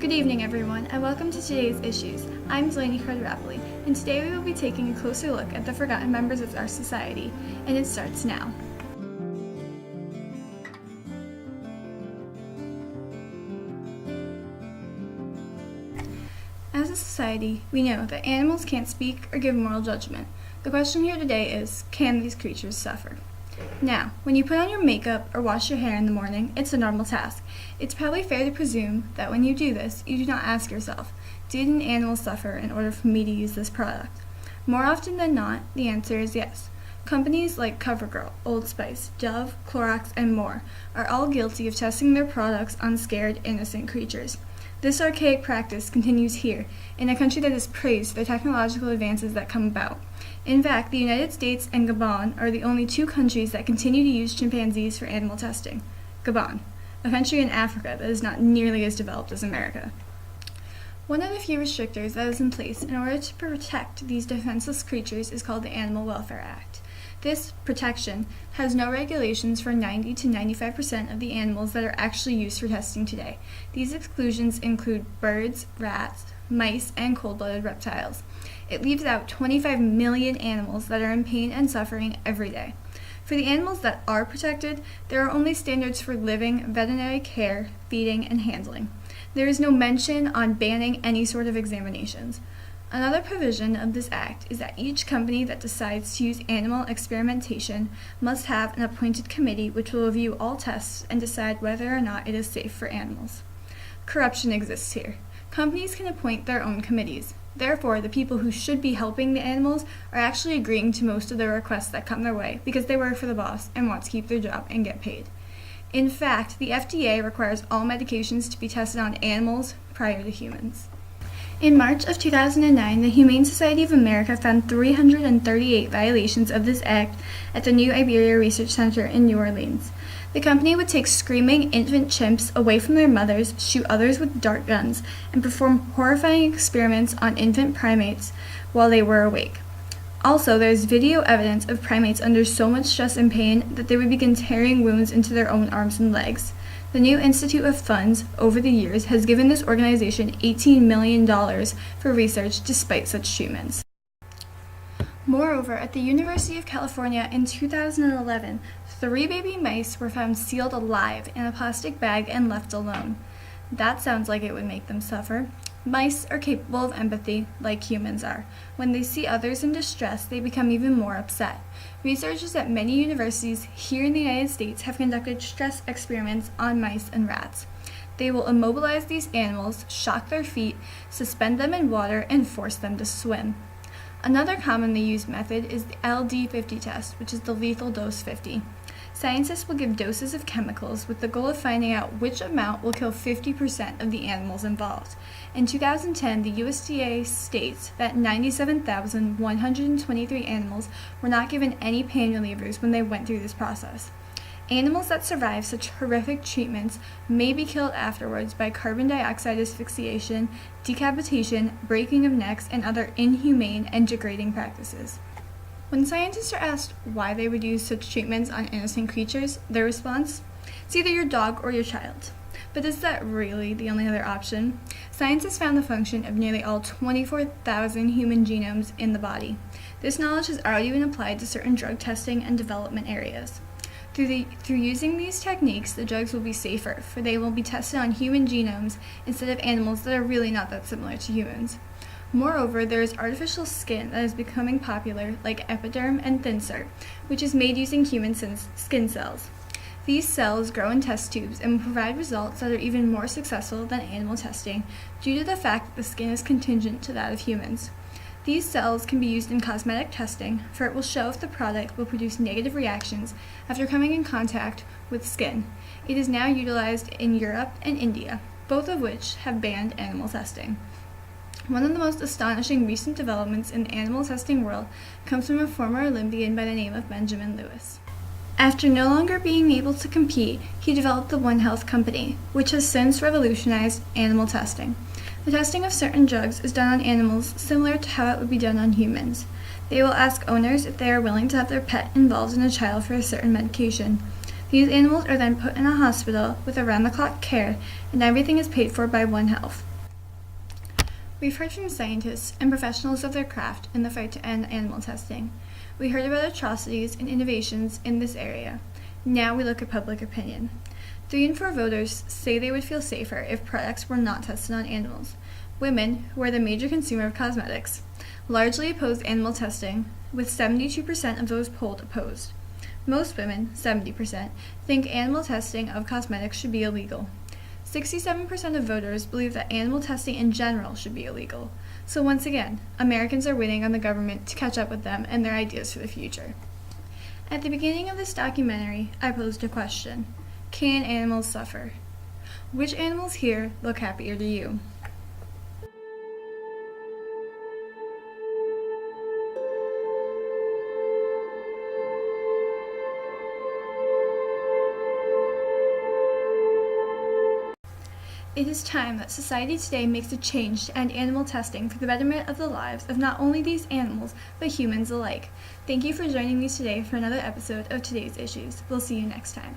Good evening, everyone, and welcome to today's Issues. I'm Delaney Cardarapoli, and today we will be taking a closer look at the forgotten members of our society, and it starts now. As a society, we know that animals can't speak or give moral judgment. The question here today is, can these creatures suffer? Now, when you put on your makeup or wash your hair in the morning, it's a normal task. It's probably fair to presume that when you do this, you do not ask yourself, did an animal suffer in order for me to use this product? More often than not, the answer is yes. Companies like CoverGirl, Old Spice, Dove, Clorox, and more are all guilty of testing their products on scared, innocent creatures. This archaic practice continues here, in a country that is praised for the technological advances that come about. In fact, the United States and Gabon are the only two countries that continue to use chimpanzees for animal testing. Gabon, a country in Africa that is not nearly as developed as America. One of the few restrictors that is in place in order to protect these defenseless creatures is called the Animal Welfare Act. This protection has no regulations for 90 to 95% of the animals that are actually used for testing today. These exclusions include birds, rats, mice, and cold-blooded reptiles. It leaves out 25 million animals that are in pain and suffering every day. For the animals that are protected, there are only standards for living, veterinary care, feeding, and handling. There is no mention on banning any sort of examinations. Another provision of this act is that each company that decides to use animal experimentation must have an appointed committee which will review all tests and decide whether or not it is safe for animals. Corruption exists here. Companies can appoint their own committees. Therefore, the people who should be helping the animals are actually agreeing to most of the requests that come their way because they work for the boss and want to keep their job and get paid. In fact, the FDA requires all medications to be tested on animals prior to humans. In March of 2009, the Humane Society of America found 338 violations of this act at the New Iberia Research Center in New Orleans. The company would take screaming infant chimps away from their mothers, shoot others with dart guns, and perform horrifying experiments on infant primates while they were awake. Also, there is video evidence of primates under so much stress and pain that they would begin tearing wounds into their own arms and legs. The New Institute of Funds, over the years, has given this organization $18 million for research despite such treatments. Moreover, at the University of California in 2011, 3 baby mice were found sealed alive in a plastic bag and left alone. That sounds like it would make them suffer. Mice are capable of empathy, like humans are. When they see others in distress, they become even more upset. Researchers at many universities here in the United States have conducted stress experiments on mice and rats. They will immobilize these animals, shock their feet, suspend them in water, and force them to swim. Another commonly used method is the LD50 test, which is the lethal dose 50. Scientists will give doses of chemicals with the goal of finding out which amount will kill 50% of the animals involved. In 2010, the USDA states that 97,123 animals were not given any pain relievers when they went through this process. Animals that survive such horrific treatments may be killed afterwards by carbon dioxide asphyxiation, decapitation, breaking of necks, and other inhumane and degrading practices. When scientists are asked why they would use such treatments on innocent creatures, their response? It's either your dog or your child. But is that really the only other option? Scientists found the function of nearly all 24,000 human genomes in the body. This knowledge has already been applied to certain drug testing and development areas. Through using these techniques, the drugs will be safer, for they will be tested on human genomes instead of animals that are really not that similar to humans. Moreover, there is artificial skin that is becoming popular, like Epiderm and Thincer, which is made using human skin cells. These cells grow in test tubes and will provide results that are even more successful than animal testing due to the fact that the skin is contingent to that of humans. These cells can be used in cosmetic testing, for it will show if the product will produce negative reactions after coming in contact with skin. It is now utilized in Europe and India, both of which have banned animal testing. One of the most astonishing recent developments in the animal testing world comes from a former Olympian by the name of Benjamin Lewis. After no longer being able to compete, he developed the One Health Company, which has since revolutionized animal testing. The testing of certain drugs is done on animals similar to how it would be done on humans. They will ask owners if they are willing to have their pet involved in a trial for a certain medication. These animals are then put in a hospital with around-the-clock care, and everything is paid for by One Health. We've heard from scientists and professionals of their craft in the fight to end animal testing. We heard about atrocities and innovations in this area. Now we look at public opinion. 3 in 4 voters say they would feel safer if products were not tested on animals. Women, who are the major consumer of cosmetics, largely oppose animal testing, with 72% of those polled opposed. Most women, 70%, think animal testing of cosmetics should be illegal. 67% of voters believe that animal testing in general should be illegal. So once again, Americans are waiting on the government to catch up with them and their ideas for the future. At the beginning of this documentary, I posed a question. Can animals suffer? Which animals here look happier to you? It is time that society today makes a change to end animal testing for the betterment of the lives of not only these animals, but humans alike. Thank you for joining me today for another episode of Today's Issues. We'll see you next time.